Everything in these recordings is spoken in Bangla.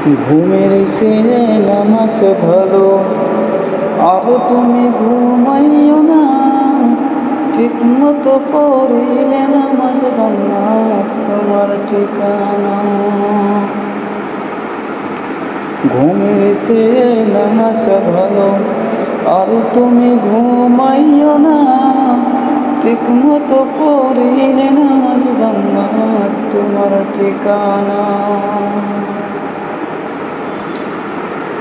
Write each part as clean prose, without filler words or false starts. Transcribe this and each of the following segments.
ঘুমের সে নামাজ ভালো, আর তুমি ঘুমাইও না। ঠিক মতো পড়িলে নামাজ জান্নাত তোমার ঠিকানা। ঘুমের সে নামাজ ভালো, আর তুমি ঘুমাইও না। ঠিক মতো পড়িলে নামাজ জান্নাত তোমার ঠিকানা।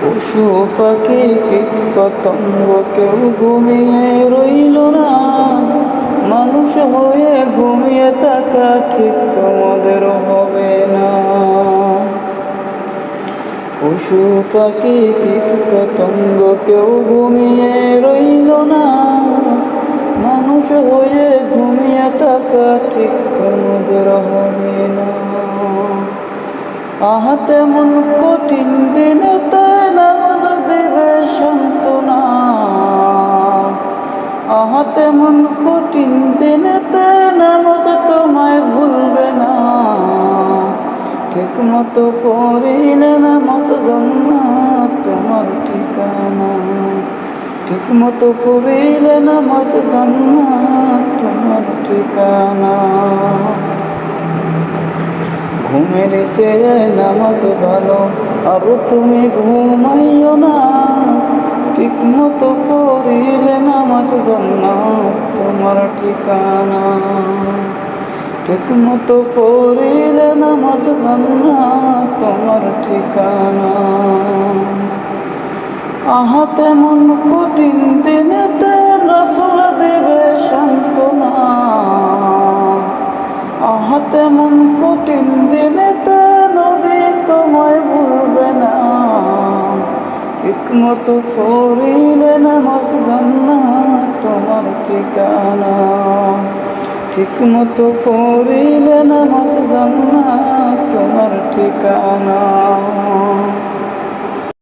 পশু পাখি কীট পতঙ্গ কেউ ঘুমিয়ে রইল না। মানুষ হয়ে ঘুমিয়ে থাকা ঠিক তোমাদের হবে না। পশু পাখি কীট পতঙ্গ কেউ ঘুমিয়ে রইল না। মানুষ হয়ে ঘুমিয়ে থাকা ঠিক তোমাদের হবে না। আহাতে মন কঠিন দিনেতে নামাজ দিবে সান্ত্বনা। আহাতে মন কঠিন দিনেতে নামাজ তোমায় ভুলবে না। ঠিক মতো পড়িলে নামাজ জান্নাত তোমার ঠিকানা। ঠিক মতো পড়িলে নামাজ জান্নাত তোমার ঠিকানা। ঘুমের সে নামাজ ভালো, আর তুমি ঘুমাইও না। ঠিক মতো পড়িলে নামাজ জান্নাত তোমার ঠিকানা। ঠিক মতো পড়িলে নামাজ জান্নাত তোমার ঠিকানা। আহাতে মন কঠিন দিনেতে রাসূল দেবে সান্ত্বনা। আহাতে মন কঠিন দিনেতে নবী তোমায় ভুলবে না। ঠিক মতো পড়িলে নামাজ জান্নাত তোমার ঠিকানা। ঠিক মতো পড়িলে নামাজ জান্নাত তোমার ঠিকানা।